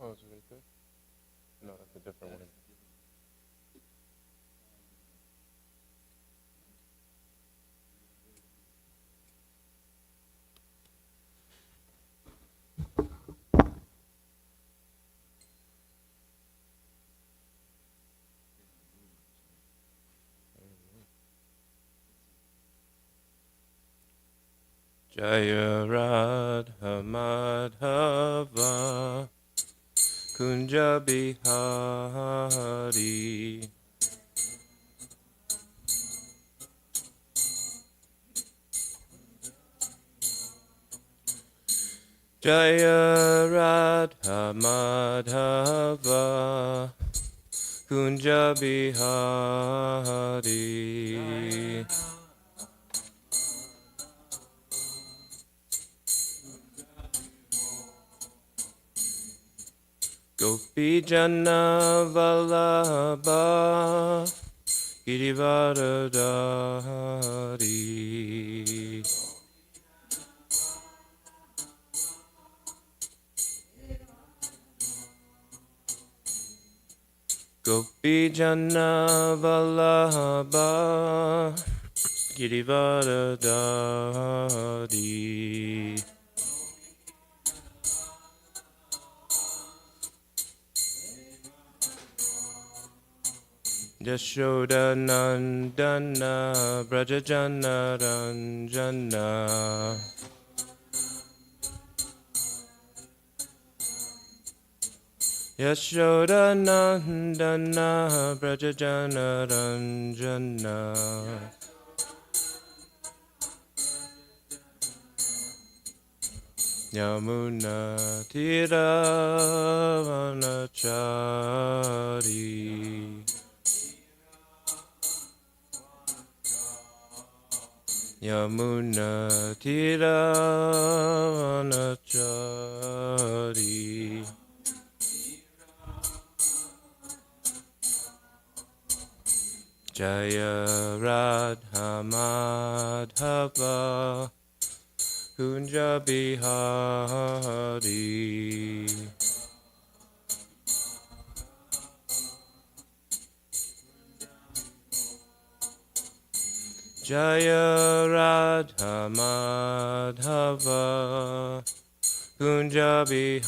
Oh, is it right there? No, that's a different one. Jaya Radha Madhava Kunja Bihari Jaya Radha Madhava Kunja Bihari Gopi Jana Vallabha Girivaradari Gopi Jana Vallabha Girivaradari Yashoda Nandana Brajajana Ranjana Yashoda Nandana Brajajana Ranjana Yamuna Tiravanachari Yamuna Tiravanachari Jaya Radha Madhava Kunja Bihari Jaya Radha Madhava Kunja Bihari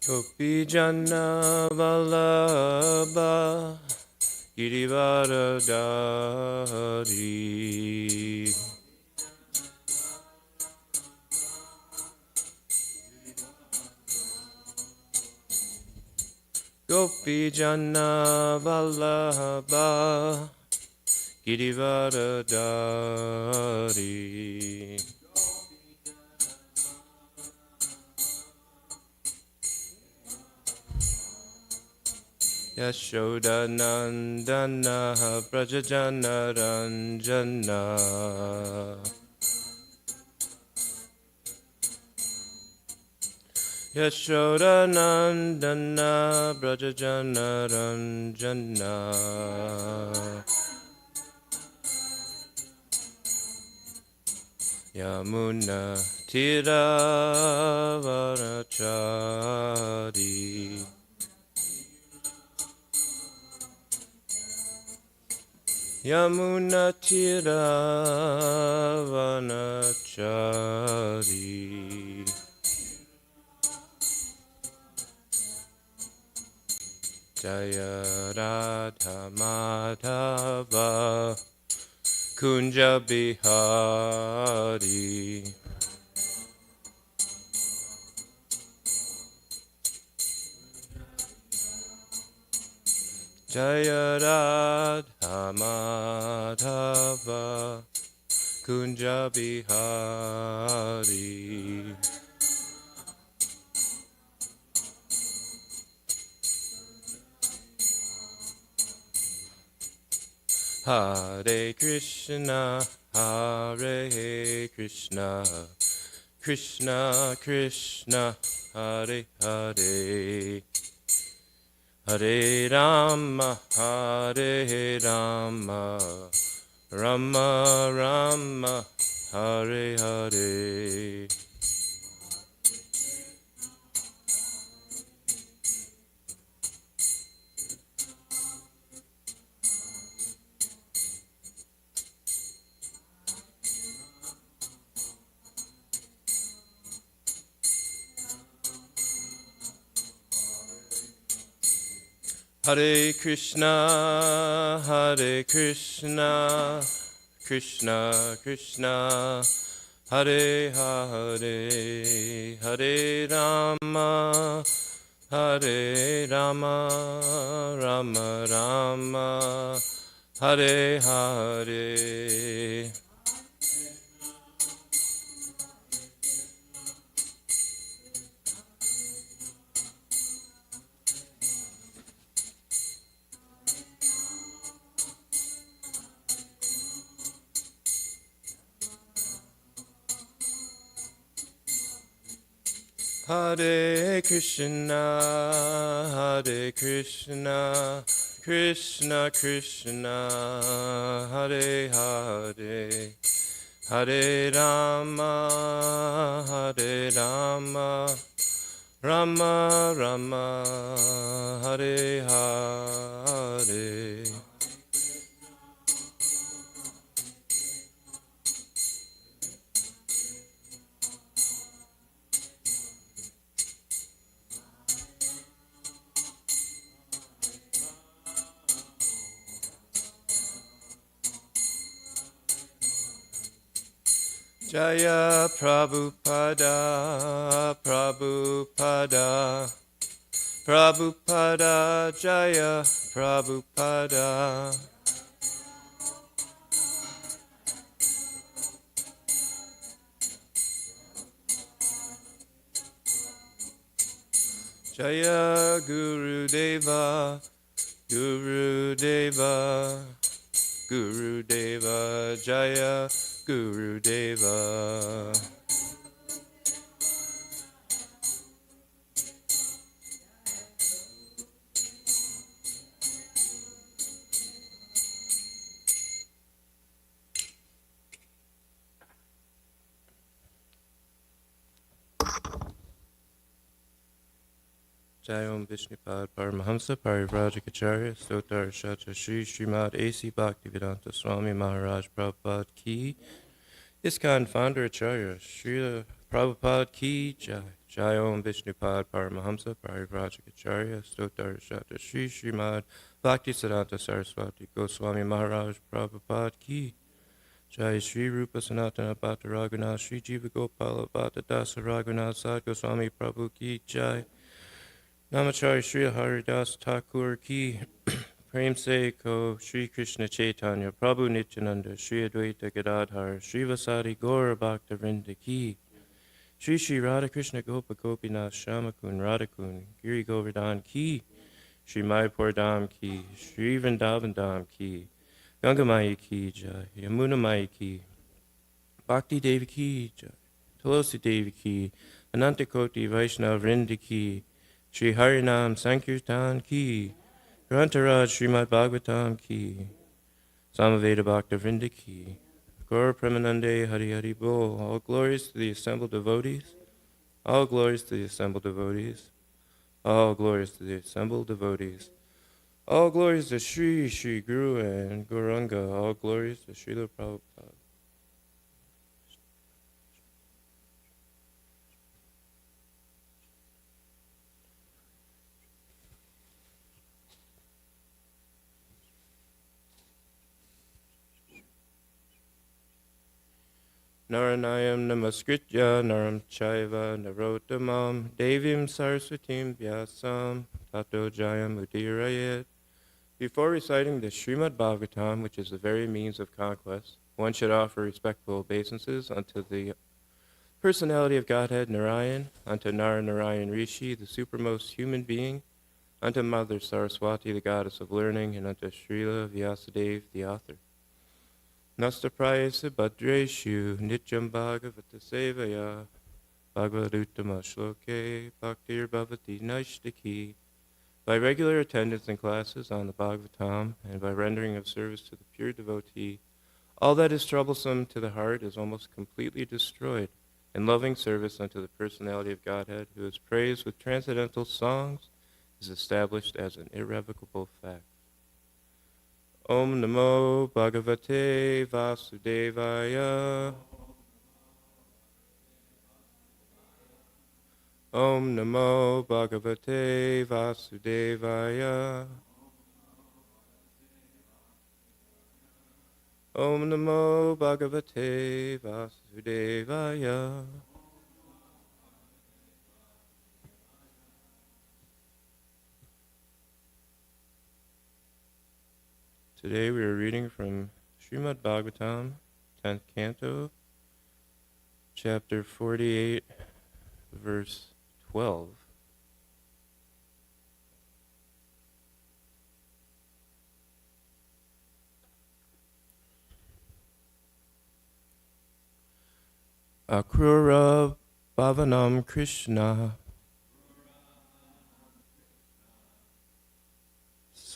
Gopi Jana Vallabha Girivaradari Gopi Janna Vallabha Girivardhari Yashoda Nandana Brajajana Ranjana Yashoda Nandana Brajajana Ranjana Yamuna Tiravanachari Yamuna Tiravanachari Jaya Radha Madhava Kunja Bihari Jaya Radha Madhava Kunja Bihari Hare Krishna, Hare Krishna, Krishna Krishna, Hare Hare, Hare Rama, Hare Rama, Rama Rama, Hare Hare. Hare Krishna, Krishna Krishna, Hare Hare, Hare Rama, Hare Rama, Rama Rama, Hare Hare. Hare Krishna, Krishna Krishna, Hare Hare, Hare Rama, Rama Rama, Hare Hare. Jaya Prabhupada, Prabhupada, Prabhupada, Jaya Prabhupada. Jaya Gurudeva, Gurudeva, Gurudeva, Jaya Gurudeva. Jayom Vishnupad Paramahamsa Parivrajacharya Stotar Shatra Shri Srimad A.C. Bhaktivedanta Swami Maharaj Prabhupada Ki ISKCON Founder Acharya Srila Prabhupada Ki Jai Jayom Vishnupad Paramahamsa Parivrajacharya Stotar Shatra Shri Srimad Bhaktivedanta Saraswati Goswami Maharaj Prabhupada Ki Jai Shri Rupa Sanatana Bhatta Raghunath Shri Jiva Gopala Bhatta Dasa Raghunath Sad Goswami Prabhu Ki Jai Namachari Sri Haridas Thakur Ki Prem Se Ko Sri Krishna Chaitanya Prabhu Nityananda Sri Advaita Gadadhar Sri Vasadi Gaura Bhakta Vrinda Ki Sri Sri Radha Krishna Gopa Gopinath Shamakun Radhakun Giri Govardhan Ki Sri Mayapur Dham Ki Sri Vrindavan Dham Ki Ganga Maya Ki Jai Yamuna Maya Ki Bhakti Devi Ki Jai Tulsi Devi Ki Anantakoti Vaishnav Vrinda Ki Sri Harinam Sankirtan Ki Grantaraj Srimad Bhagavatam Ki Samaveda Bhakta Vrinda Ki Gaur Premanande Hari Hari Bol. All glories to the assembled devotees. All glories to the assembled devotees. All glories to the assembled devotees. All glories to Sri Sri Guru and Gauranga. All glories to Srila Prabhupada. Naranayam namaskritya naram chaiva narottamam devim saraswatim vyasam tato jayam udirayet. Before reciting the Srimad Bhagavatam, which is the very means of conquest, one should offer respectful obeisances unto the personality of Godhead Narayan, unto Narayan Rishi, the supermost human being, unto Mother Saraswati, the goddess of learning, and unto Srila Vyasadeva, the author. Nastaprayasa Bhadreshu Nityam Bhagavata Sevaya Bhagavaduttama Shloke Bhaktir Bhavati Naishtaki. By regular attendance in classes on the Bhagavatam and by rendering of service to the pure devotee, all that is troublesome to the heart is almost completely destroyed, and loving service unto the personality of Godhead, who is praised with transcendental songs, is established as an irrevocable fact. Om Namo Bhagavate Vasudevaya. Om Namo Bhagavate Vasudevaya. Om Namo Bhagavate Vasudevaya. Today we are reading from Srimad Bhagavatam, 10th Canto, chapter 48, verse 12. Akrura Bhavanam Krishna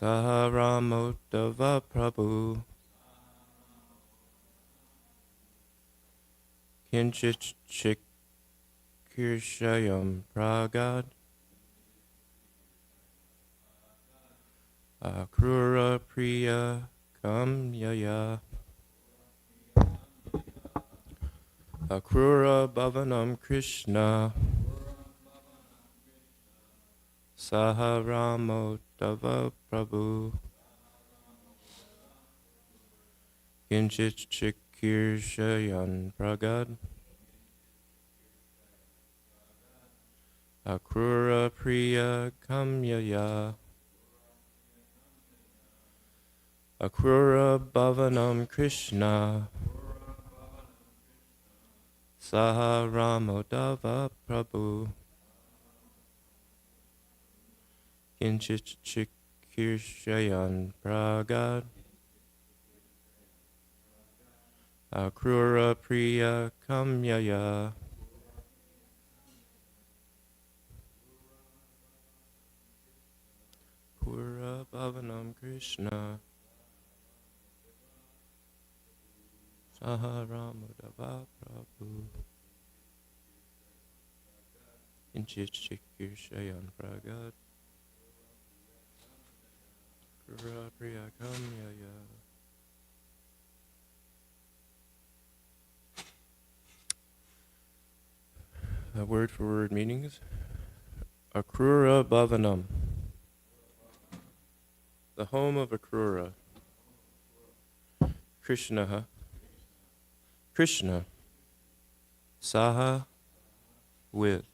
Saharamotava Prabhu Kinchit Chikirshayam Pragad Akrura Priya Kamyaya Akrura Bhavanam Krishna Saharamotava Prabhu Kinchit Chikirshayam Pragad Akrura Priya Kamyaya Akrura Bhavanam Krishna Saharamotava Prabhu Kinchit Chikirshayam Pragad Akrura Priya Kamyaya Pura Bhavanam Krishna Saharamotava Prabhu Kinchit Chikirshayam Pragad Akrura Priya Kamyaya. Word for word meanings. Akrura Bhavanam, the home of Akrura. Krishna, Saha, with.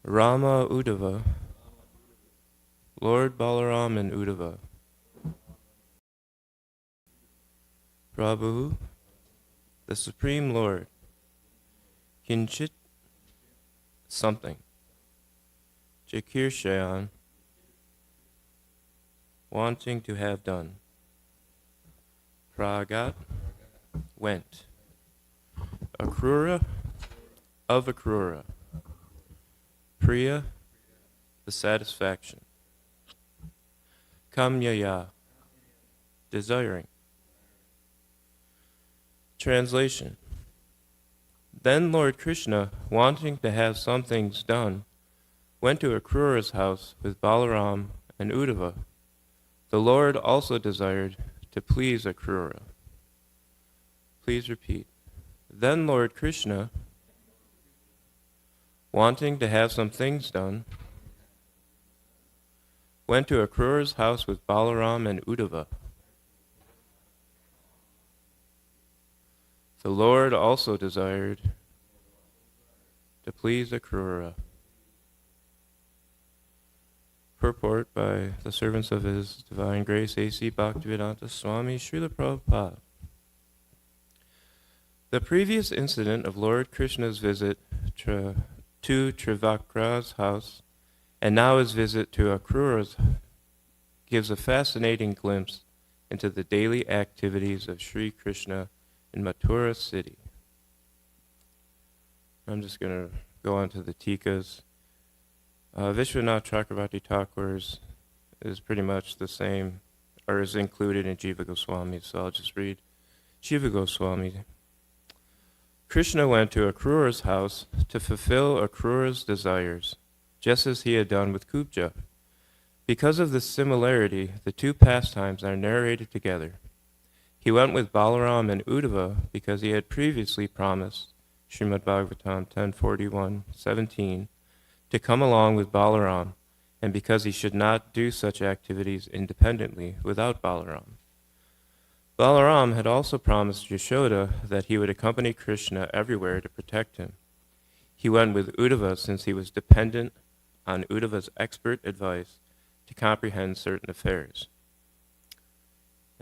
Rama Uddhava, Lord Balaram and Uddhava. Prabhu, the Supreme Lord, Kinchit, something. Jakirshayan, wanting to have done. Pragat, went. Akrura, of Akrura. Priya, the satisfaction. Kamyaya, desiring. Translation. Then Lord Krishna, wanting to have some things done, went to Akrura's house with Balaram and Uddhava. The Lord also desired to please Akrura. Please repeat. Then Lord Krishna, wanting to have some things done, went to Akrura's house with Balaram and Uddhava. The Lord also desired to please Akrura. Purport by the servants of His Divine Grace, A.C. Bhaktivedanta Swami Srila Prabhupada. The previous incident of Lord Krishna's visit to Trivakra's house, and now his visit to Akrura's, gives a fascinating glimpse into the daily activities of Sri Krishna in Mathura city. I'm just going to go on to the tikas. Vishwanath Chakravarti Thakur's is pretty much the same, or is included in Jiva Goswami, so I'll just read Jiva Goswami. Krishna went to Akrura's house to fulfill Akrura's desires, just as he had done with Kubja. Because of this similarity, the two pastimes are narrated together. He went with Balaram and Uddhava because he had previously promised, Srimad Bhagavatam 10:41-17, to come along with Balaram, and because he should not do such activities independently without Balaram. Balaram had also promised Yashoda that he would accompany Krishna everywhere to protect him. He went with Uddhava since he was dependent on Uddhava's expert advice to comprehend certain affairs.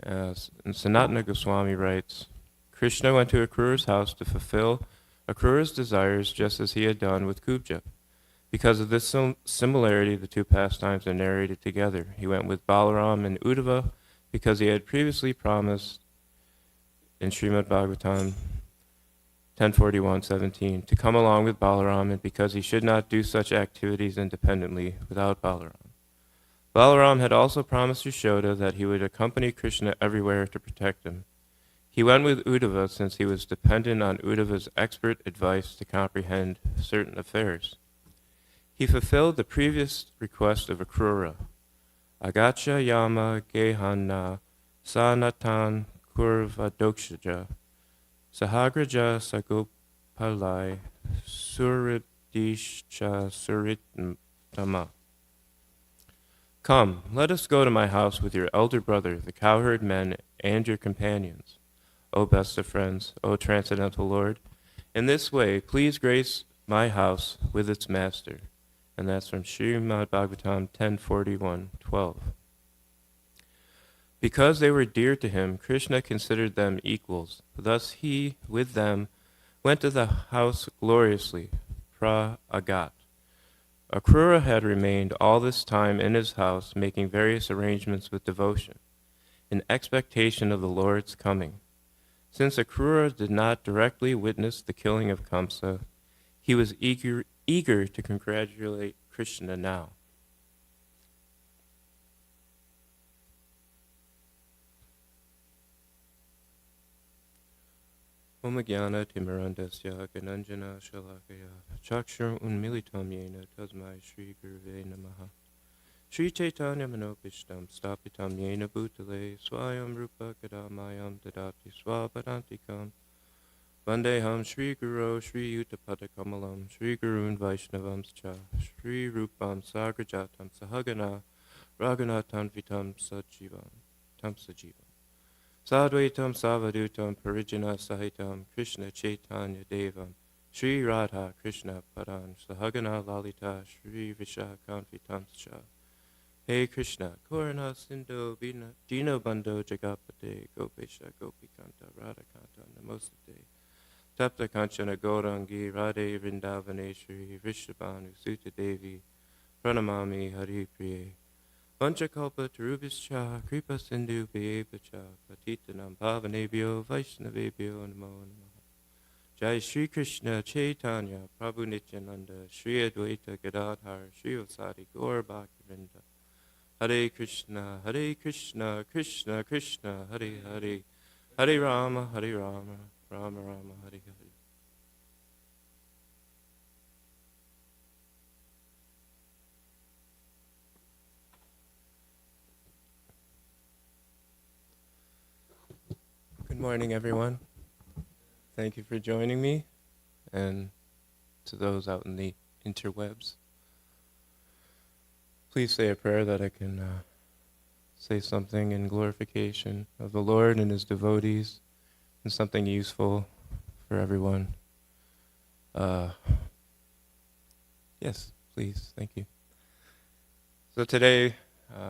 And Sanatana Goswami writes, Krishna went to Akrura's house to fulfill Akrura's desires just as he had done with Kubja. Because of this similarity, the two pastimes are narrated together. He went with Balaram and Uddhava because he had previously promised in Srimad Bhagavatam 10:41-17 to come along with Balaram, and because he should not do such activities independently without Balaram. Balaram had also promised Yashoda that he would accompany Krishna everywhere to protect him. He went with Uddhava since he was dependent on Uddhava's expert advice to comprehend certain affairs. He fulfilled the previous request of Akrura. Agacha yama gehanna sanatan kurva dokshaja sahagraja sagopalai suridishcha suritama. Come, let us go to my house with your elder brother, the cowherd men, and your companions. O best of friends, O transcendental Lord, in this way, please grace my house with its master. And that's from Srimad Bhagavatam 10:41-12. Because they were dear to him, Krishna considered them equals. Thus he, with them, went to the house gloriously, pra-agat. Akrura had remained all this time in his house, making various arrangements with devotion, in expectation of the Lord's coming. Since Akrura did not directly witness the killing of Kamsa, he was eager to congratulate Krishna now. Om Jnana Timirandasya Gananjana Shalakaya Chakshur Unmilitam Yena Tasmai Shri Guruve Namaha Shri Chaitanya Manopishtam Stapitam Yena Bhutale Swayam Rupa Kadamayam Dadati Swapadantikam Vandeham Shri Guru Shri Yuttapada Kamalam Shri Gurun Vaishnavamscha Shri Rupam Sagrajatam Sahagana Raghunatam Vitam Sajivam Sadvaitam Savadutam Parijana Sahitam Krishna Chaitanya Devam Shri Radha Krishna Padan Sahagana Lalita Shri Vishakanvitamscha. Hey Krishna, Korana Sindhu Dino Bando Jagapate Gopesha Gopikanta Radhakanta Namostate. Tapta Kanchana Gaurangi Radhe Vrindavaneshri Vrishabhanu Sutta Devi Pranamami Hari Priye. Panchakalpa Tarubhischa Kripa Sindhu Bhyevacha Patitanam Pavanebhyo Vaishnavebhyo Namo Namaha. Jai Shri Krishna Chaitanya Prabhu Nityananda Shri Advaita Gadadhar Shri Vasadi Gaur Bhaktivinoda. Hare Krishna Krishna Krishna Hare Hare Hare Rama Rama Rama Hare Hare. Good morning, everyone. Thank you for joining me, and to those out in the interwebs, please say a prayer that I can say something in glorification of the Lord and His devotees, and something useful for everyone. Yes, please. Thank you. So today,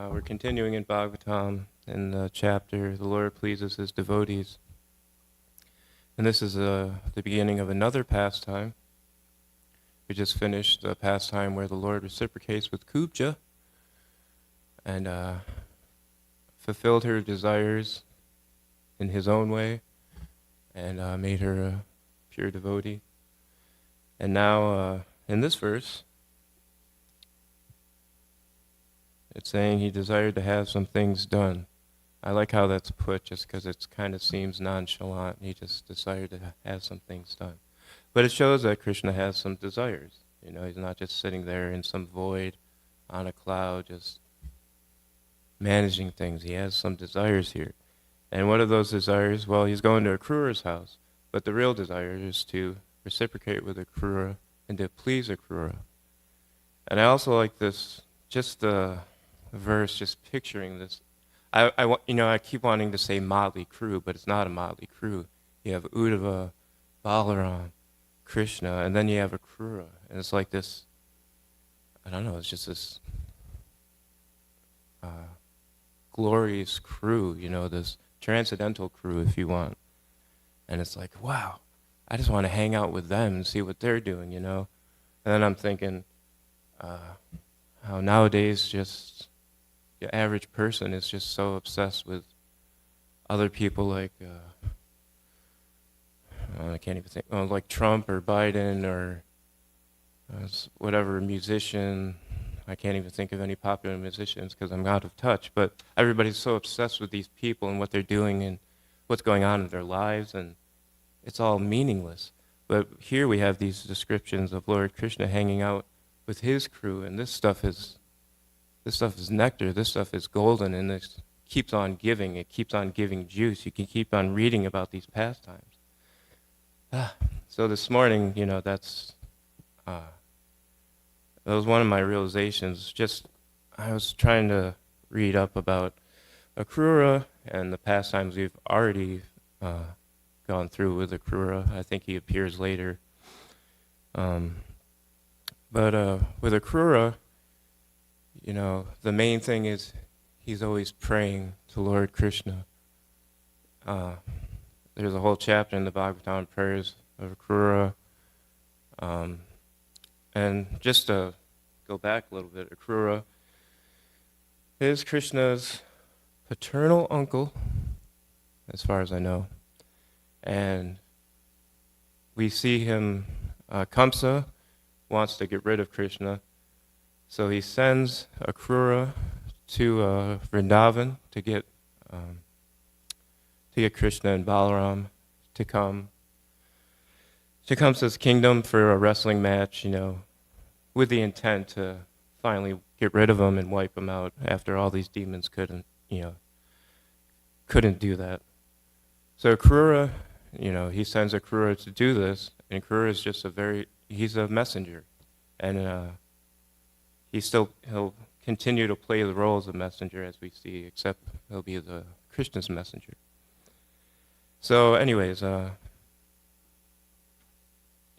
we're continuing in Bhagavatam in the chapter, The Lord Pleases His Devotees. And this is the beginning of another pastime. We just finished the pastime where the Lord reciprocates with Kubja and fulfilled her desires in His own way and made her a pure devotee. And now, in this verse, it's saying he desired to have some things done. I like how that's put, just because it kind of seems nonchalant. He just desired to have some things done. But it shows that Krishna has some desires. You know, he's not just sitting there in some void on a cloud, just managing things. He has some desires here. And what are those desires? Well, he's going to Akrura's house. But the real desire is to reciprocate with Akrura and to please Akrura. And I also like this, just the verse, just picturing this. I keep wanting to say motley crew, but it's not a motley crew. You have Uddhava, Balaram, Krishna, and then you have Akrura. And it's like this, I don't know, it's just this glorious crew, you know, this transcendental crew, if you want. And it's like, wow, I just want to hang out with them and see what they're doing, you know. And then I'm thinking how nowadays just the average person is just so obsessed with other people like, I can't even think, like Trump or Biden or whatever musician. I can't even think of any popular musicians because I'm out of touch. But everybody's so obsessed with these people and what they're doing and what's going on in their lives, and it's all meaningless. But here we have these descriptions of Lord Krishna hanging out with his crew, and this stuff is nectar, this stuff is golden, and this keeps on giving. It keeps on giving juice. You can keep on reading about these pastimes. So this morning, you know, that was one of my realizations. Just, I was trying to read up about Akrura and the pastimes we've already gone through with Akrura. I think he appears later. But with Akrura, you know, the main thing is he's always praying to Lord Krishna. There's a whole chapter in the Bhagavatam prayers of Akrura. And just to go back a little bit, Akrura is Krishna's paternal uncle, as far as I know. And we see him, Kamsa wants to get rid of Krishna. So he sends Akrura to Vrindavan to get Krishna and Balaram to come to Kamsa's kingdom for a wrestling match, you know, with the intent to finally get rid of him and wipe him out after all these demons couldn't do that. So Akrura, you know, he sends Akrura to do this, and Akrura is just he's a messenger. And he'll continue to play the role as a messenger, as we see, except he'll be the Krishna's messenger. So anyways,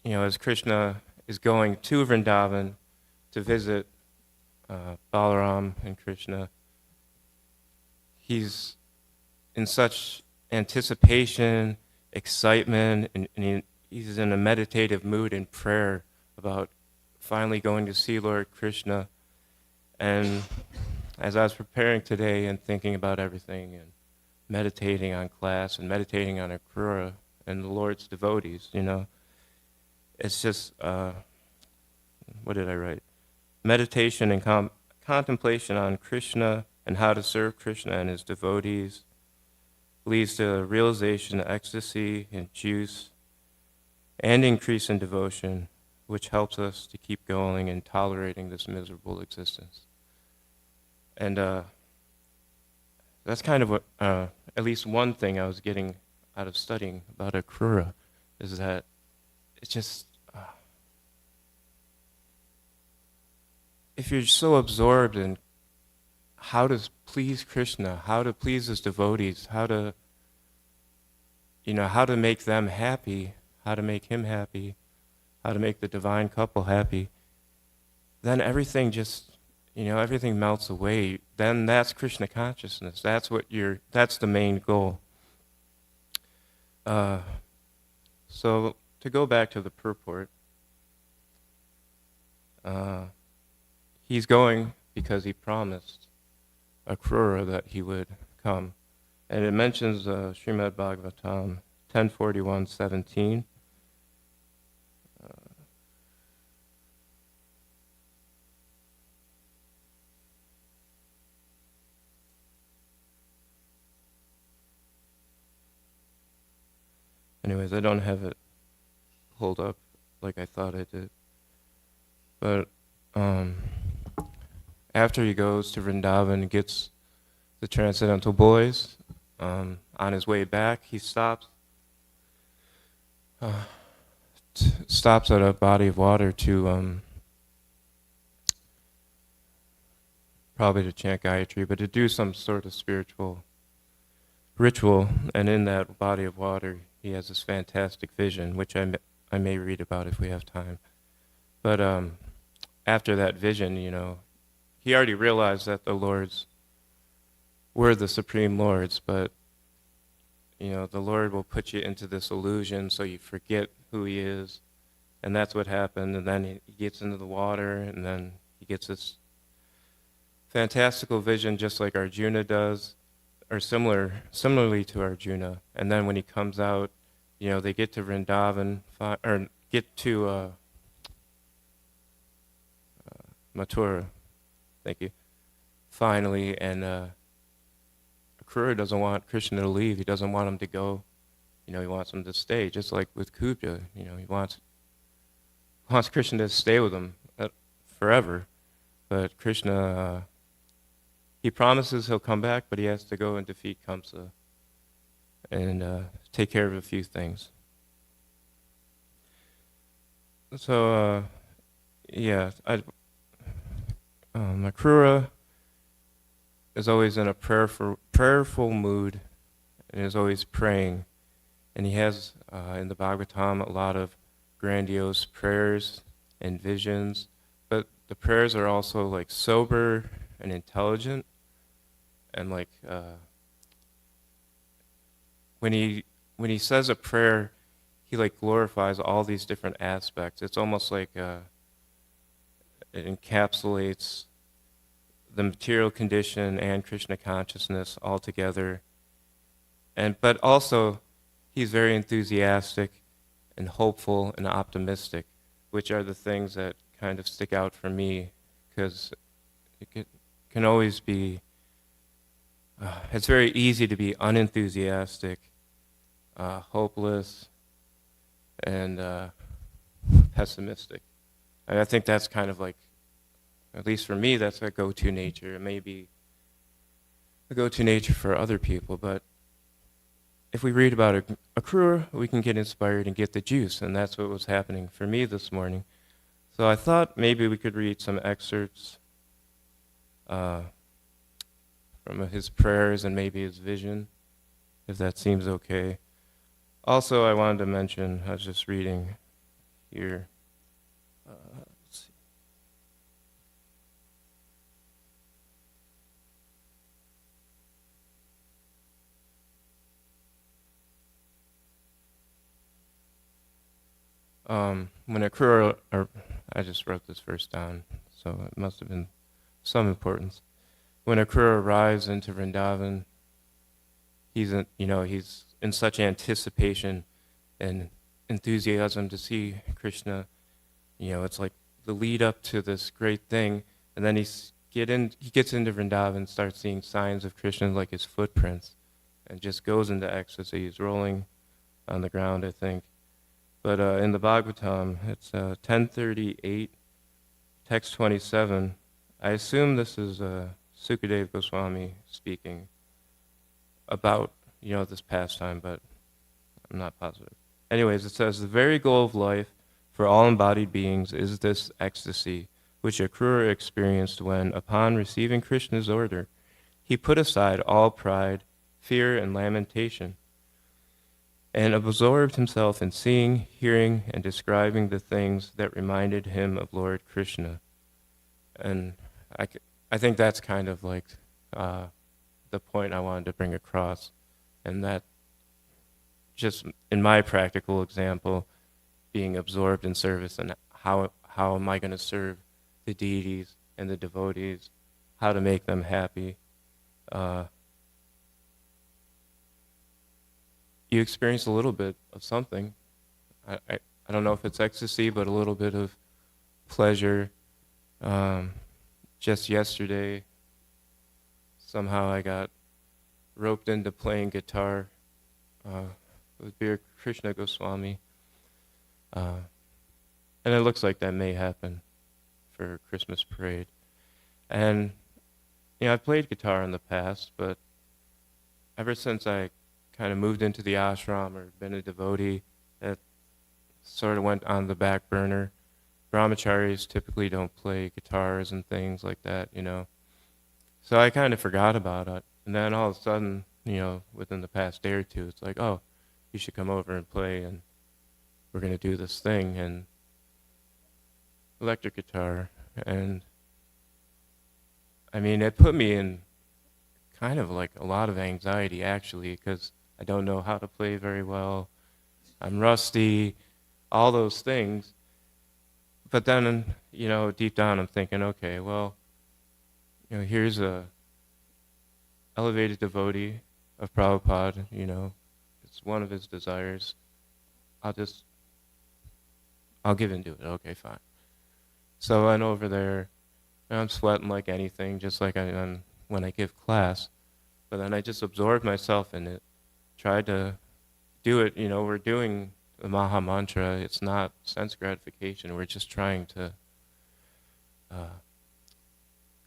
as Krishna is going to Vrindavan to visit Balaram and Krishna, he's in such anticipation, excitement, and he's in a meditative mood in prayer about finally going to see Lord Krishna. And as I was preparing today and thinking about everything and meditating on class and meditating on Akrura and the Lord's devotees, it's just, what did I write? Meditation and contemplation on Krishna and how to serve Krishna and his devotees leads to realization, ecstasy, and juice, and increase in devotion, which helps us to keep going and tolerating this miserable existence. And that's kind of what, at least one thing I was getting out of studying about Akrura, is that it's just, if you're so absorbed in how to please Krishna, how to please his devotees, how to make them happy, how to make him happy, how to make the divine couple happy, then everything just, everything melts away. Then that's Krishna consciousness. That's the main goal. So to go back to the purport, he's going because he promised Akrura that he would come. And it mentions Srimad Bhagavatam 10:41-17. Anyways, I don't have it pulled up like I thought I did. But after he goes to Vrindavan and gets the transcendental boys, on his way back, he stops at a body of water to probably to chant Gayatri, but to do some sort of spiritual ritual. And in that body of water, he has this fantastic vision, which I may read about if we have time. But after that vision, he already realized that the Lords were the Supreme Lords, but, the Lord will put you into this illusion so you forget who he is. And that's what happened. And then he gets into the water, and then he gets this fantastical vision just like Arjuna does, or similarly to Arjuna. And then when he comes out, they get to Vrindavan, or get to Mathura, thank you, finally, and Akrura doesn't want Krishna to leave. He doesn't want him to go. He wants him to stay, just like with Kubja. He wants Krishna to stay with him forever. But Krishna, he promises he'll come back, but he has to go and defeat Kamsa and take care of a few things. So, Akrura is always in a prayerful mood and is always praying. And he has, in the Bhagavatam, a lot of grandiose prayers and visions. But the prayers are also like sober and intelligent. And like, when he says a prayer, he like glorifies all these different aspects. It's almost like it encapsulates the material condition and Krishna consciousness all together. But also, he's very enthusiastic and hopeful and optimistic, which are the things that kind of stick out for me, because it can always be, it's very easy to be unenthusiastic, hopeless, and pessimistic. And I think that's kind of like, at least for me, that's a go-to nature. It may be a go-to nature for other people, but if we read about Akrura, we can get inspired and get the juice, and that's what was happening for me this morning. So I thought maybe we could read some excerpts from his prayers and maybe his vision, if that seems okay. Also, I wanted to mention, I was just reading, here. Let's see. When a crew, or I just wrote this verse down, so it must have been some importance. When a crew arrives into Vrindavan, he's in such anticipation and enthusiasm to see Krishna. It's like the lead up to this great thing, and then he gets into Vrindavan, starts seeing signs of Krishna like his footprints, and just goes into ecstasy. He's rolling on the ground, I think. But in the Bhagavatam, it's 1038, text 27. I assume this is Sukadeva Goswami speaking about this pastime, but I'm not positive. Anyways, it says, the very goal of life for all embodied beings is this ecstasy, which Akrura experienced when, upon receiving Krishna's order, he put aside all pride, fear, and lamentation, and absorbed himself in seeing, hearing, and describing the things that reminded him of Lord Krishna. And I think that's kind of like the point I wanted to bring across, and that just in my practical example, being absorbed in service, and how am I going to serve the deities and the devotees, how to make them happy. You experience a little bit of something. I don't know if it's ecstasy, but a little bit of pleasure. Just yesterday, somehow I got roped into playing guitar with Bir Krishna Goswami. And it looks like that may happen for Christmas parade. And, I've played guitar in the past, but ever since I kind of moved into the ashram or been a devotee, that sort of went on the back burner. Brahmacharis typically don't play guitars and things like that, So I kind of forgot about it. And then all of a sudden, within the past day or two, it's like, oh, you should come over and play, and we're going to do this thing, and electric guitar. And it put me in kind of like a lot of anxiety, actually, because I don't know how to play very well. I'm rusty, all those things. But then, deep down I'm thinking, okay, well, here's a elevated devotee of Prabhupada, it's one of his desires. I'll give into it. Okay, fine. So I went over there, and I'm sweating like anything, just like I am when I give class. But then I just absorbed myself in it, tried to do it. We're doing the Maha Mantra. It's not sense gratification. We're just trying to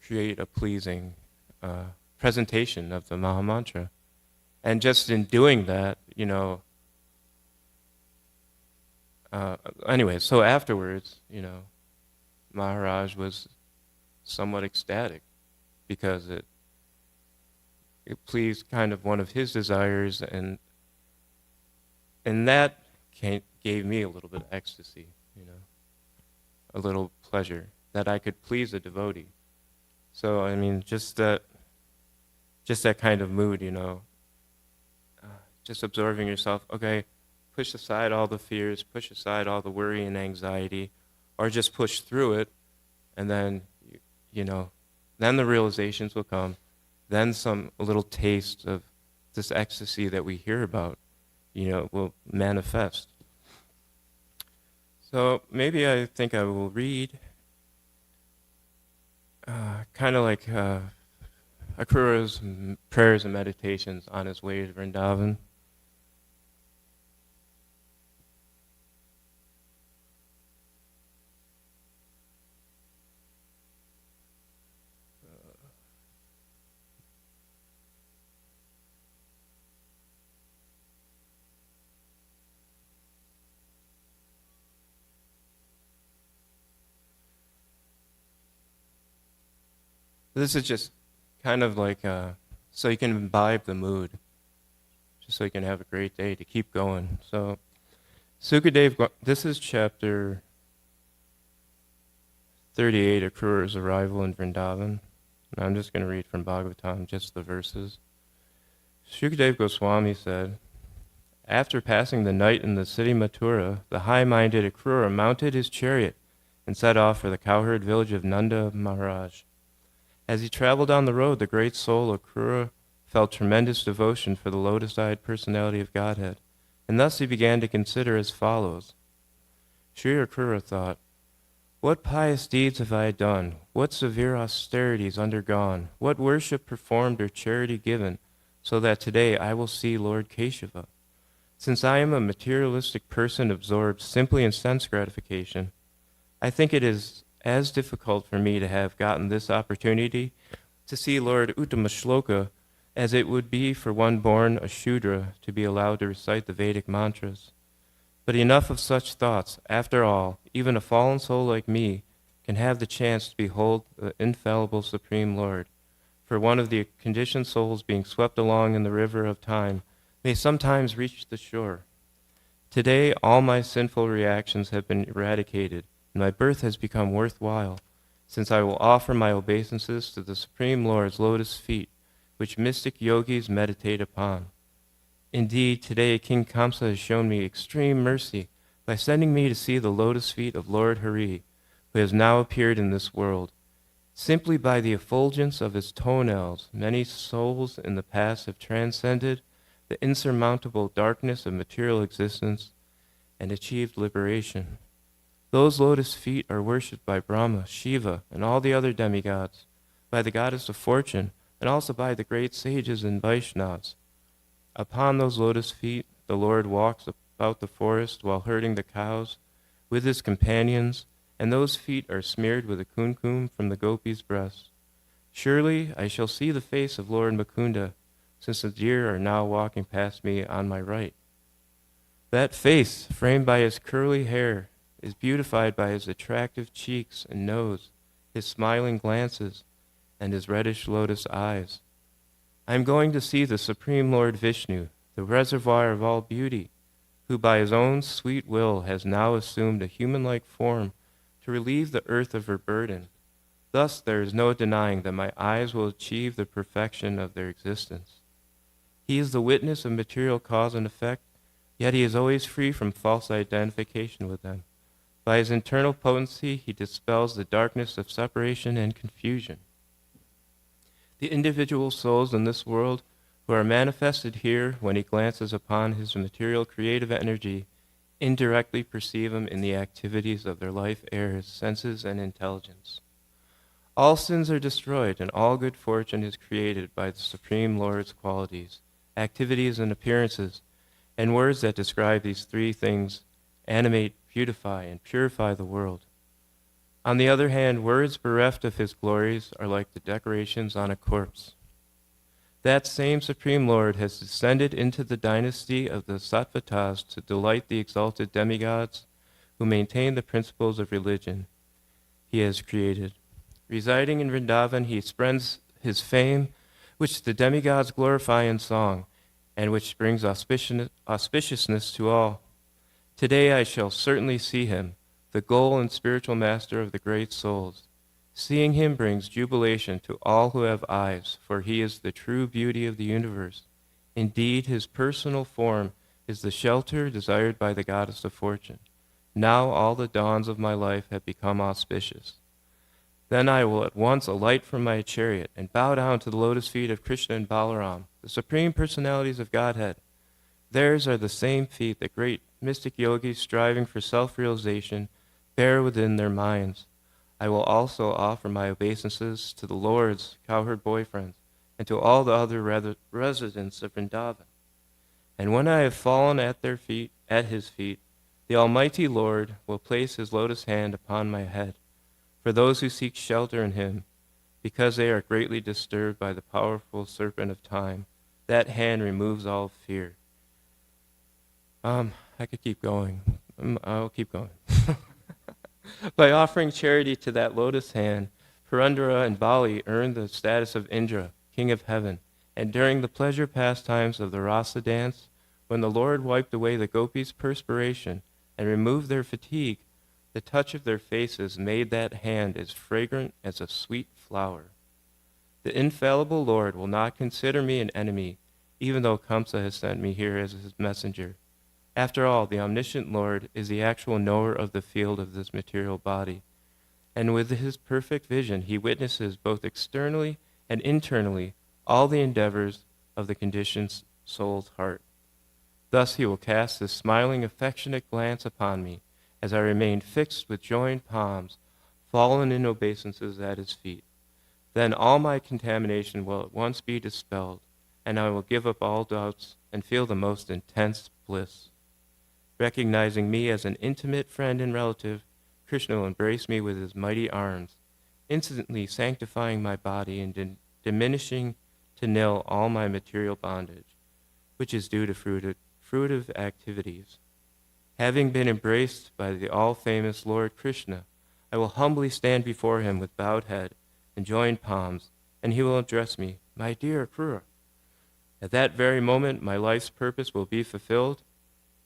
create a pleasing presentation of the Maha Mantra. And just in doing that, anyway, so afterwards, Maharaj was somewhat ecstatic because it pleased kind of one of his desires, and that gave me a little bit of ecstasy, a little pleasure that I could please a devotee. So just that kind of mood, just absorbing yourself. Okay, push aside all the fears, push aside all the worry and anxiety, or just push through it, and then then the realizations will come. Then a little taste of this ecstasy that we hear about, will manifest. So maybe I think I will read kind of like Akrura's prayers and meditations on his way to Vrindavan. This is just kind of like so you can imbibe the mood, just so you can have a great day to keep going. So Sukadev, this is chapter 38, Akrura's arrival in Vrindavan. And I'm just going to read from Bhagavatam, just the verses. Sukadev Goswami said, after passing the night in the city Mathura, the high-minded Akrura mounted his chariot and set off for the cowherd village of Nanda Maharaj. As he traveled on the road, the great soul Akrura felt tremendous devotion for the lotus-eyed personality of Godhead, and thus he began to consider as follows. Sri Akrura thought, what pious deeds have I done? What severe austerities undergone? What worship performed or charity given, so that today I will see Lord Keshava? Since I am a materialistic person absorbed simply in sense gratification, I think it is as difficult for me to have gotten this opportunity to see Lord Uttamashloka as it would be for one born a Shudra to be allowed to recite the Vedic mantras. But enough of such thoughts. After all, even a fallen soul like me can have the chance to behold the infallible Supreme Lord. For one of the conditioned souls being swept along in the river of time may sometimes reach the shore. Today, all my sinful reactions have been eradicated, and my birth has become worthwhile, since I will offer my obeisances to the Supreme Lord's lotus feet, which mystic yogis meditate upon. Indeed, today King Kamsa has shown me extreme mercy by sending me to see the lotus feet of Lord Hari, who has now appeared in this world. Simply by the effulgence of his toenails, many souls in the past have transcended the insurmountable darkness of material existence and achieved liberation. Those lotus feet are worshipped by Brahma, Shiva, and all the other demigods, by the goddess of fortune, and also by the great sages and Vaishnavas. Upon those lotus feet, the Lord walks about the forest while herding the cows with his companions, and those feet are smeared with a kumkum from the gopi's breast. Surely I shall see the face of Lord Mukunda, since the deer are now walking past me on my right. That face, framed by his curly hair, is beautified by his attractive cheeks and nose, his smiling glances, and his reddish lotus eyes. I am going to see the Supreme Lord Vishnu, the reservoir of all beauty, who by his own sweet will has now assumed a human-like form to relieve the earth of her burden. Thus there is no denying that my eyes will achieve the perfection of their existence. He is the witness of material cause and effect, yet he is always free from false identification with them. By his internal potency, he dispels the darkness of separation and confusion. The individual souls in this world who are manifested here when he glances upon his material creative energy indirectly perceive him in the activities of their life airs, senses, and intelligence. All sins are destroyed and all good fortune is created by the Supreme Lord's qualities, activities, and appearances, and words that describe these three things animate, beautify, and purify the world. On the other hand, words bereft of his glories are like the decorations on a corpse. That same Supreme Lord has descended into the dynasty of the Sattvatas to delight the exalted demigods who maintain the principles of religion he has created. Residing in Vrindavan, he spreads his fame, which the demigods glorify in song, and which brings auspiciousness to all. Today I shall certainly see him, the goal and spiritual master of the great souls. Seeing him brings jubilation to all who have eyes, for he is the true beauty of the universe. Indeed, his personal form is the shelter desired by the goddess of fortune. Now all the dawns of my life have become auspicious. Then I will at once alight from my chariot and bow down to the lotus feet of Krishna and Balaram, the supreme personalities of Godhead. Theirs are the same feet that great mystic yogis striving for self-realization bear within their minds. I will also offer my obeisances to the Lord's cowherd boyfriends and to all the other residents of Vrindavan. And when I have fallen at his feet, the Almighty Lord will place his lotus hand upon my head. For those who seek shelter in him, because they are greatly disturbed by the powerful serpent of time, that hand removes all fear. I could keep going. I'll keep going. By offering charity to that lotus hand, Purandara and Bali earned the status of Indra, king of heaven, and during the pleasure pastimes of the Rasa dance, When the Lord wiped away the gopis' perspiration and removed their fatigue, the touch of their faces made that hand as fragrant as a sweet flower. The infallible Lord will not consider me an enemy, even though Kamsa has sent me here as his messenger. After all, the omniscient Lord is the actual knower of the field of this material body, and with his perfect vision, he witnesses both externally and internally all the endeavors of the conditioned soul's heart. Thus he will cast his smiling, affectionate glance upon me as I remain fixed with joined palms, fallen in obeisances at his feet. Then all my contamination will at once be dispelled, and I will give up all doubts and feel the most intense bliss. Recognizing me as an intimate friend and relative, Krishna will embrace me with his mighty arms, instantly sanctifying my body and diminishing to nil all my material bondage, which is due to fruitive activities. Having been embraced by the all-famous Lord Krishna, I will humbly stand before him with bowed head and joined palms, and he will address me, "My dear Krura." At that very moment, my life's purpose will be fulfilled.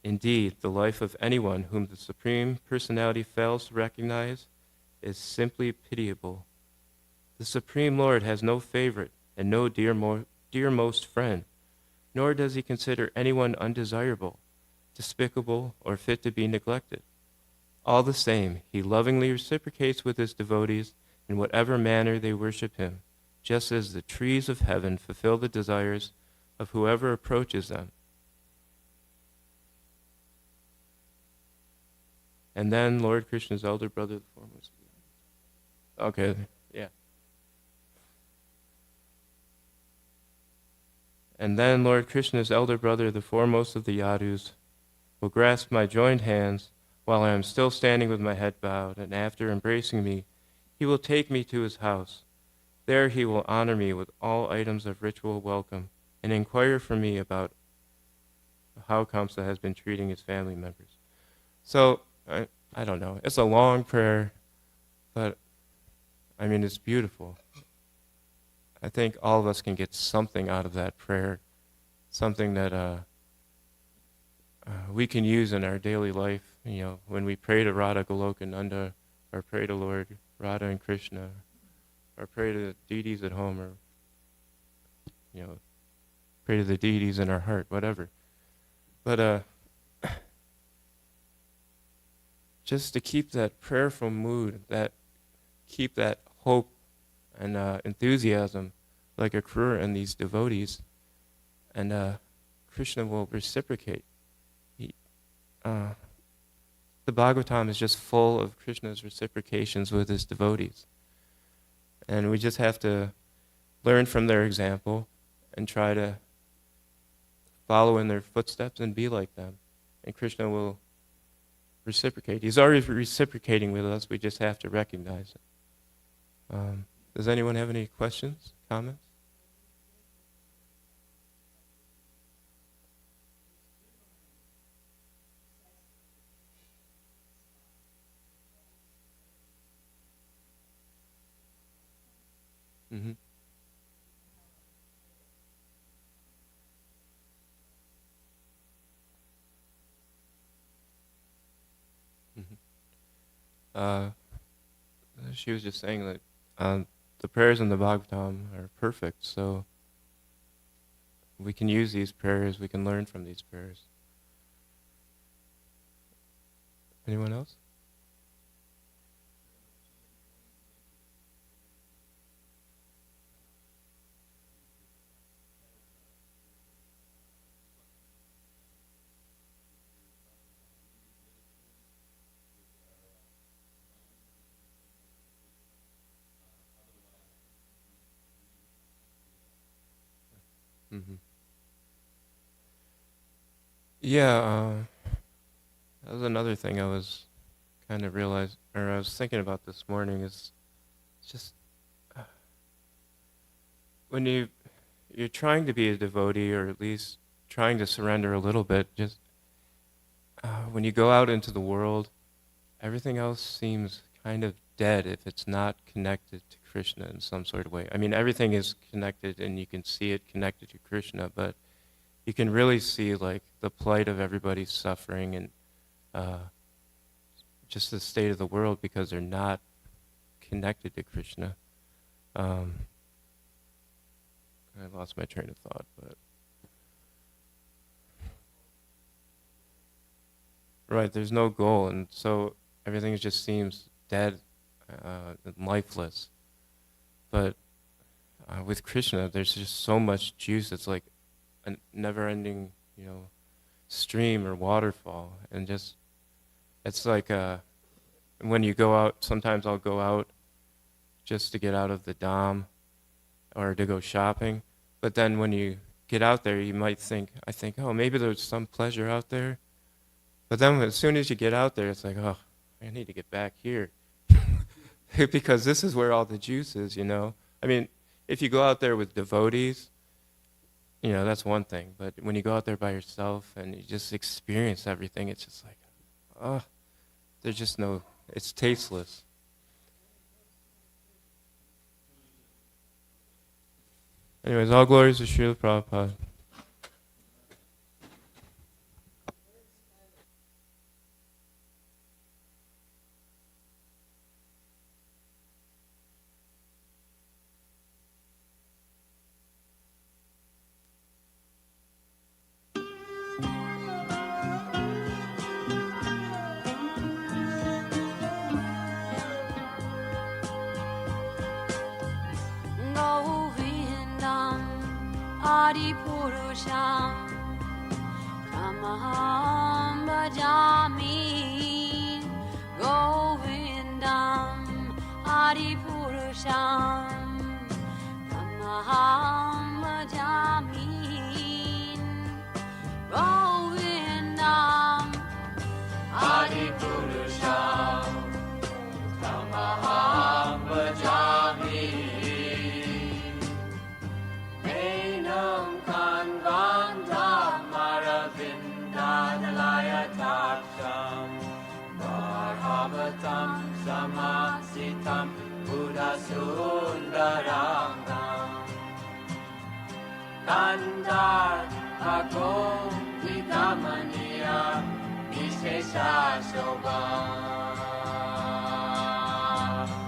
Indeed, the life of anyone whom the Supreme Personality fails to recognize is simply pitiable. The Supreme Lord has no favorite and no dearmost friend, nor does he consider anyone undesirable, despicable, or fit to be neglected. All the same, he lovingly reciprocates with his devotees in whatever manner they worship him, just as the trees of heaven fulfill the desires of whoever approaches them. And then Lord Krishna's elder brother, the foremost. Okay, yeah. And then Lord Krishna's elder brother, the foremost of the Yadus, will grasp my joined hands while I am still standing with my head bowed, and after embracing me, he will take me to his house. There he will honor me with all items of ritual welcome and inquire from me about how Kamsa has been treating his family members. So, I don't know. It's a long prayer, but I mean, it's beautiful. I think all of us can get something out of that prayer, something that we can use in our daily life. You know, when we pray to Radha, Goloka, Nanda, or pray to Lord Radha and Krishna, or pray to the deities at home, or pray to the deities in our heart, whatever. But just to keep that prayerful mood, keep that hope and enthusiasm like a Krura and these devotees, and Krishna will reciprocate. The Bhagavatam is just full of Krishna's reciprocations with his devotees. And we just have to learn from their example and try to follow in their footsteps and be like them. And Krishna will reciprocate. He's already reciprocating with us. We just have to recognize it. Does anyone have any questions, comments? Mm-hmm. Mm-hmm. She was just saying that the prayers in the Bhagavatam are perfect, so we can use these prayers, we can learn from these prayers. Anyone else? Mm-hmm. Yeah, that was another thing I was kind of I was thinking about this morning is just when you're trying to be a devotee, or at least trying to surrender a little bit, just when you go out into the world, everything else seems kind of dead if it's not connected to Krishna in some sort of way. I mean, everything is connected and you can see it connected to Krishna, but you can really see like the plight of everybody's suffering and just the state of the world because they're not connected to Krishna. I lost my train of thought, but right, there's no goal, and so everything just seems dead and lifeless. But with Krishna, there's just so much juice. It's like a never-ending, stream or waterfall, and just it's like when you go out. Sometimes I'll go out just to get out of the Dham or to go shopping. But then when you get out there, you might think, oh, maybe there's some pleasure out there. But then as soon as you get out there, it's like, oh, I need to get back here. Because this is where all the juice is, I mean, if you go out there with devotees, that's one thing. But when you go out there by yourself and you just experience everything, it's just like, oh, there's just it's tasteless. Anyways, all glories to Srila Prabhupada. Adipurusham Tamaham Bhajami Govindam Adipurusham Tamaham Bhajami Govindam Adipurusham Tamaham Bhajami Varhavatam samasitam buddhasundarangam Kandar Bhagom Vidamaniya Vishesha Shobham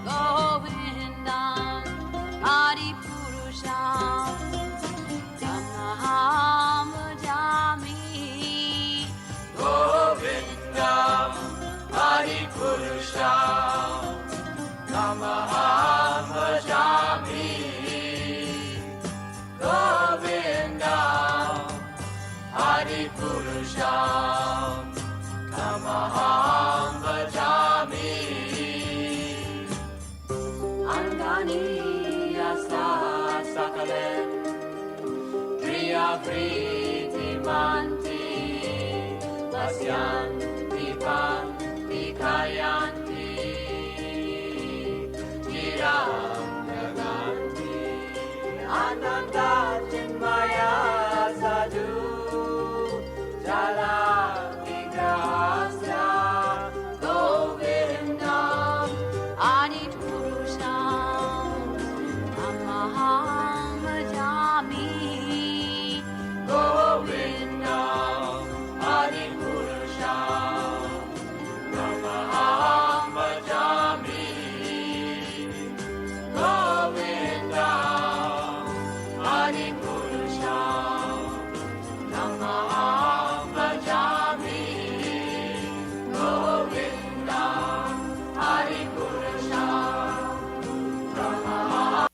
Govindam Adipurusham Tamaham Bhajami Govindam Adipurusham Tamaham Bhajami Govindam Adipurusham Tamaham Bhajami Angani Yasa Sakalen Priya Priti Manti Vasyan Dipan Kayanti Tiram Naganti Ananda Chinmaya Sadhu Jala Vigrahasya Govindam Adipurusham Tamaham Bhajami Govindam Adipurusham Tamaham Bhajami Govindam Adipurusham Tamaham Bhajami Govindam Adipurusham Tamaham.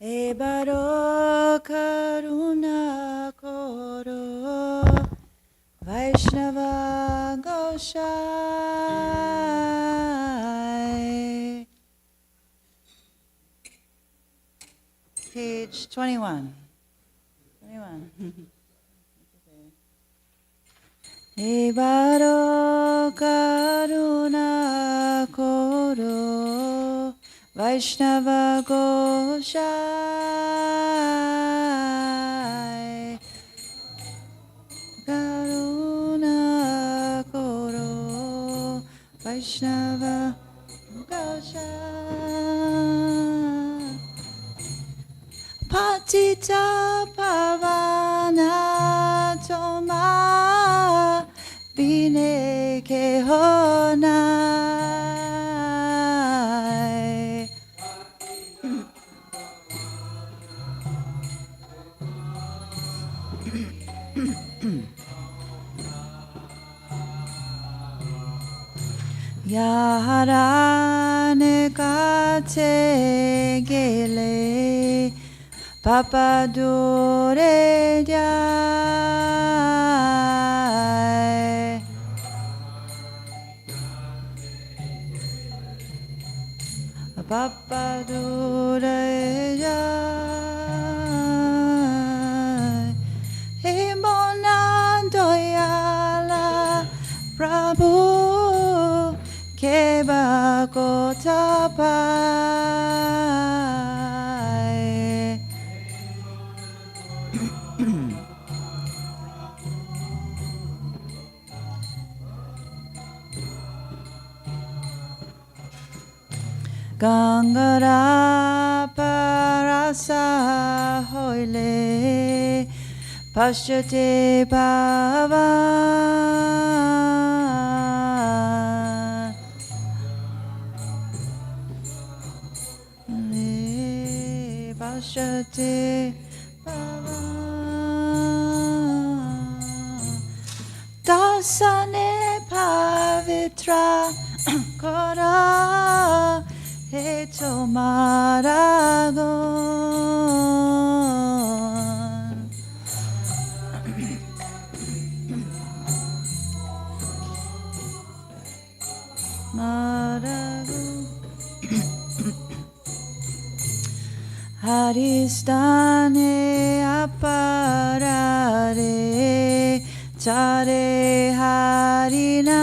Ebaro Karuna Koro Vaishnava Goshai. Page 21. Hillsborough Karuna Koro Vaishnava Goshai Karuna Koro Vaishnava Goshai Patita Pavana Toma Bine Kehonai Yaharane Kate Gele Papa Dore Jai Papa Dore Jai Himonando Yala Prabhu Keba Kotapai Gangara Parasa Hoile Pashyate Bhavan Pashyate Bhavan Dasane Pavitra Kora Heto Maragon Maragon Haristane Aparare Tare Harina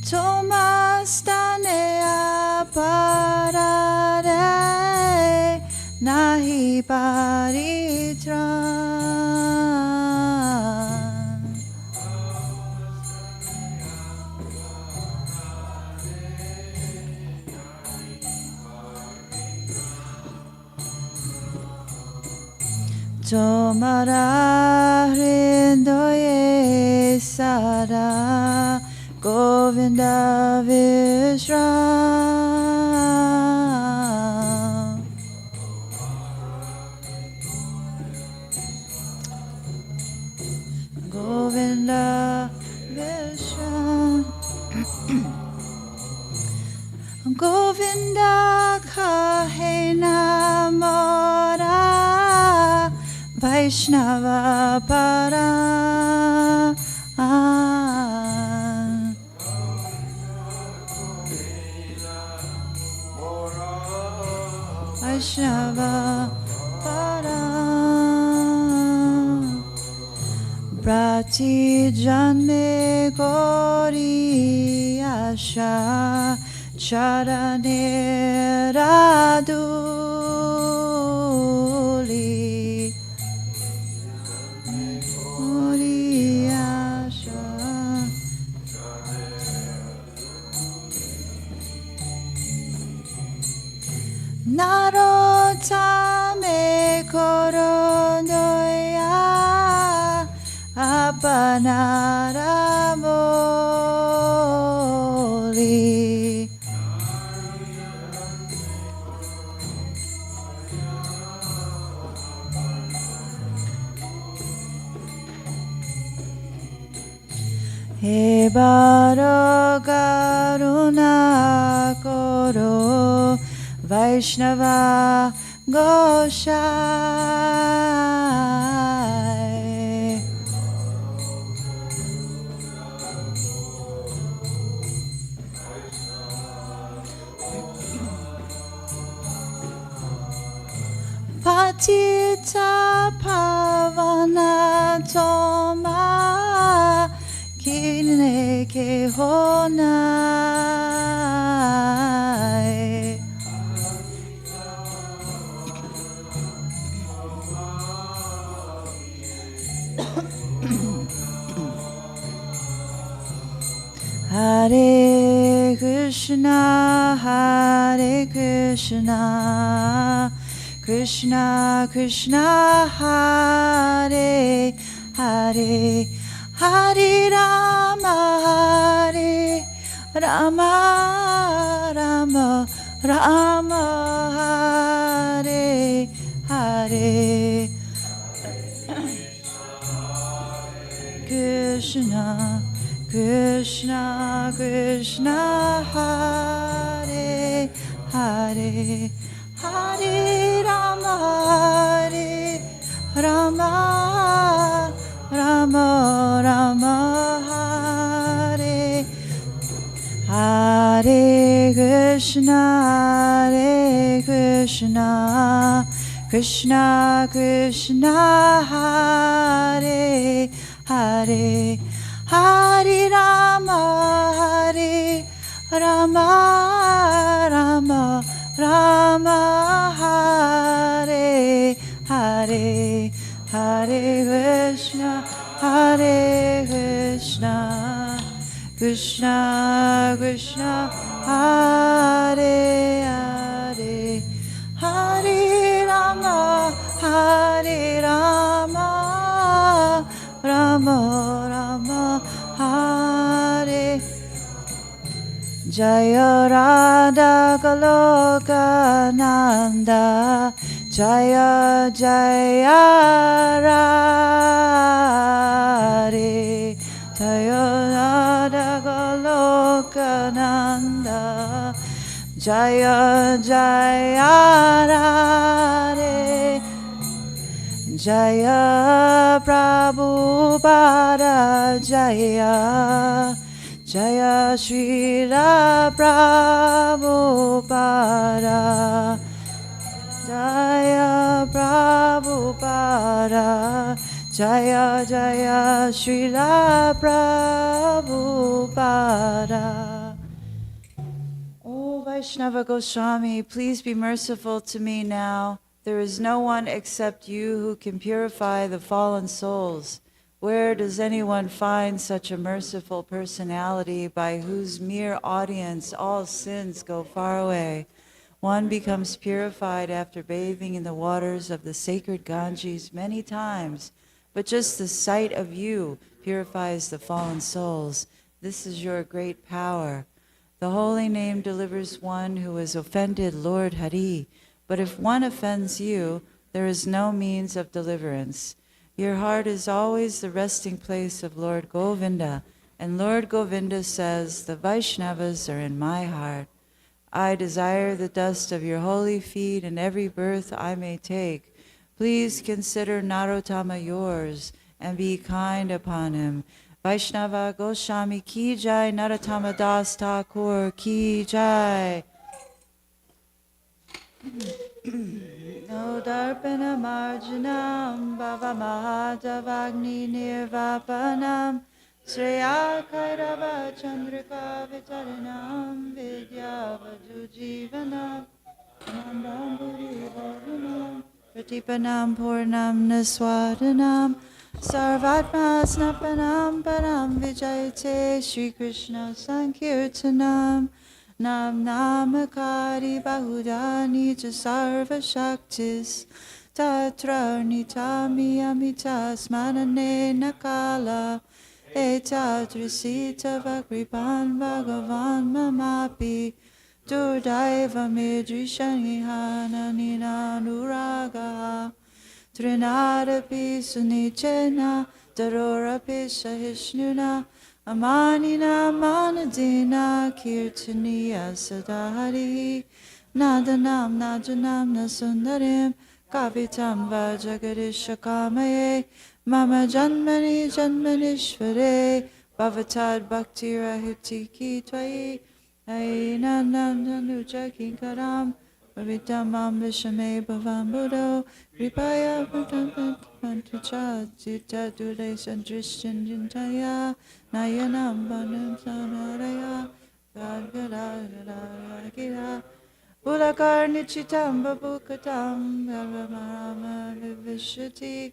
Tomastane Aparare Nahi Paritran Tomara Hrindoye Sada Govinda Vishram Govinda Vishram Govinda Kahena Mora Vaishnava Para Vaishnava Para Prati Janme Gori Asha Charane Raduli Gori Asha Narotame Korondoya Apanaramoli Hillsborough Karuna Koro Vaishnava Goshai Patita Pavana Toma Kineke Honai. Hare Krishna, Hare Krishna, Krishna Krishna, Hare Hare, Hare Rama, Hare Rama, Rama Rama, Hare Hare. Krishna Krishna Krishna, Hare Hare, Hare Rama, Hare Rama, Rama Rama, Hare Hare Krishna, Hare Krishna, Krishna Krishna, Hare Hare, Hare Rama, Hare Rama, Rama Rama, Hare Hare, Hare Krishna, Hare Krishna, Krishna Krishna, Hare Hare, Hare Rama, Hare Rama, Rama Rama, Hare. Jaya Radha Goloka Nanda, Jaya Jaya Radhe, Jaya Radha Goloka Nanda, Jaya Jaya Radhe, Jaya Prabhupada, Jaya Jaya Srila Prabhupada, Jaya Prabhupada, Jaya Jaya Srila Prabhupada. O Vaishnava Goswami, please be merciful to me now. There is no one except you who can purify the fallen souls. Where does anyone find such a merciful personality by whose mere audience all sins go far away? One becomes purified after bathing in the waters of the sacred Ganges many times, but just the sight of you purifies the fallen souls. This is your great power. The holy name delivers one who has offended Lord Hari, but if one offends you, there is no means of deliverance. Your heart is always the resting place of Lord Govinda, and Lord Govinda says, the Vaishnavas are in my heart. I desire the dust of your holy feet in every birth I may take. Please consider Narottama yours, and be kind upon him. Vaishnava Goswami ki jai, Narottama Das Thakur ki jai. No darpana marjanam bhava mahadavagni nirvapanam Sreya kairava chandrika vitaranam vidya vajujivanam Nandam buri varunam Pratipanam purnam naswadanam Sarvatma snapanam param vijayate Shri Krishna Sankirtanam Nam namakari bahudani cha sarva shaktis Tatra nitami amitas manane nakala Etadrisita vakripan bhagavan mamapi Durdaiva midrishanihana ninanuraga Trinadapi sunichena darorapi sahishnuna Amanina manadina kirtaniya sadahari Nadanam najanam nasundarim Kavitam vajagadishakamaye Mama janmani janmanishvare Bhavatad bhaktirahiti ki tvayi Ainanam nanuja kinkaram Pavitamam Vishame Bhavam Buddho, Vipaya Pantucha, Sita Dure Sandrishan Jintaya, Nayanam Banam Sanaraya, Gadgada Gira, Bulakar Nichitam Babukatam, Varamama Vivishati,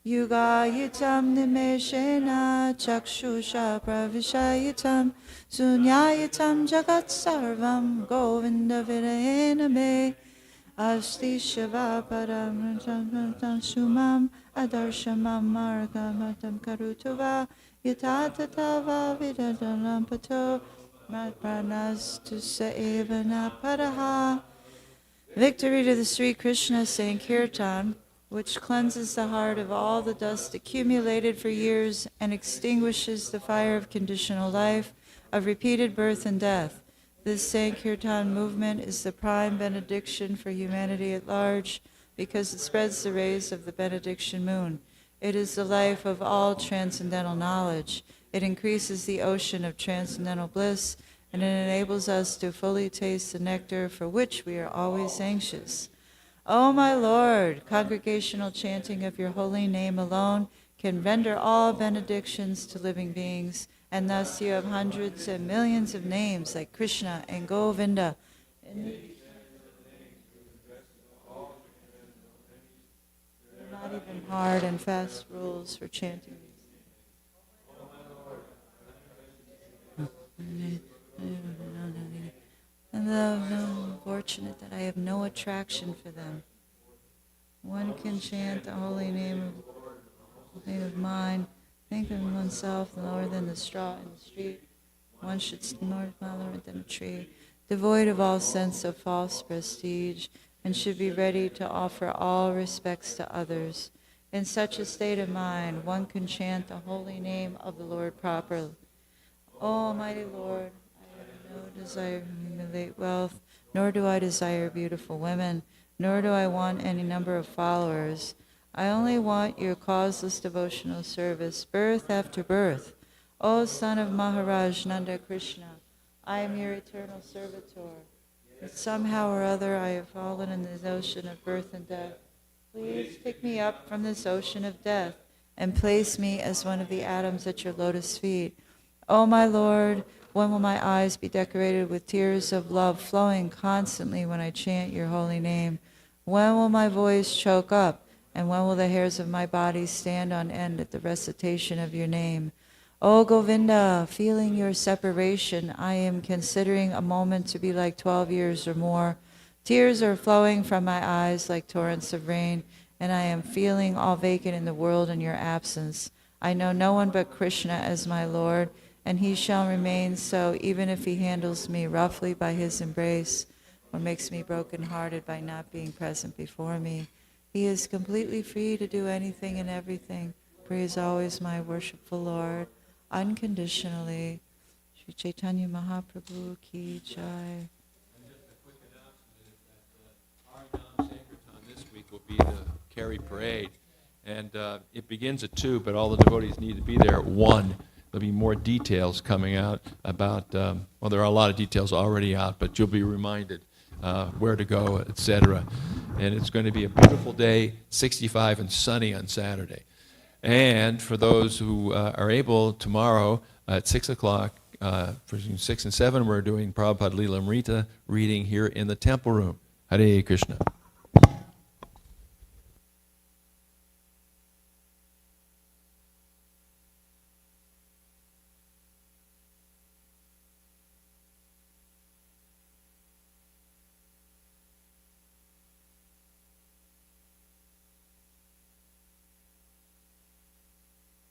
Yugayitam Nimeshena Chakshusha Pravishayitam Sunyayitam Jagat Sarvam Govinda Virayena Me Asti Shiva Param Sumam Adarshamam Margamatam Karutuva Yatatatava Vidadalam Pato Matpranas to Saevana Padaha. Victory to the Sri Krishna Sankirtan, which cleanses the heart of all the dust accumulated for years and extinguishes the fire of conditional life, of repeated birth and death. This Sankirtan movement is the prime benediction for humanity at large because it spreads the rays of the benediction moon. It is the life of all transcendental knowledge. It increases the ocean of transcendental bliss, and it enables us to fully taste the nectar for which we are always anxious. O my Lord, congregational chanting of your holy name alone can render all benedictions to living beings, and thus you have hundreds and millions of names like Krishna and Govinda. Not even hard and fast rules for chanting these. And though I'm fortunate that I have no attraction for them, one can chant the holy name of mine, think of oneself lower than the straw in the street. One should more tolerant than a tree, devoid of all sense of false prestige, and should be ready to offer all respects to others. In such a state of mind, one can chant the holy name of the Lord properly. O Almighty Lord, I have no desire to accumulate wealth, nor do I desire beautiful women, nor do I want any number of followers. I only want your causeless devotional service, birth after birth. O son of Maharaj Nanda Krishna, I am your eternal servitor. But somehow or other I have fallen in this ocean of birth and death. Please pick me up from this ocean of death and place me as one of the atoms at your lotus feet. O my Lord, when will my eyes be decorated with tears of love flowing constantly when I chant your holy name? When will my voice choke up? And when will the hairs of my body stand on end at the recitation of your name? O Govinda, feeling your separation, I am considering a moment to be like 12 years or more. Tears are flowing from my eyes like torrents of rain, and I am feeling all vacant in the world in your absence. I know no one but Krishna as my Lord, and he shall remain so even if he handles me roughly by his embrace or makes me broken-hearted by not being present before me. He is completely free to do anything and everything, for he is always my worshipful Lord, unconditionally. Sri Chaitanya Mahaprabhu ki jai. And just a quick announcement is that our Sankirtan this week will be the Kerry Parade, and it begins at 2, but all the devotees need to be there at 1. There'll be more details coming out about, well, there are a lot of details already out, but you'll be reminded where to go, etc. And it's going to be a beautiful day, 65 and sunny on Saturday. And for those who are able, tomorrow at 6 o'clock, between 6 and 7, we're doing Prabhupada Leela Amrita reading here in the temple room. Hare Krishna.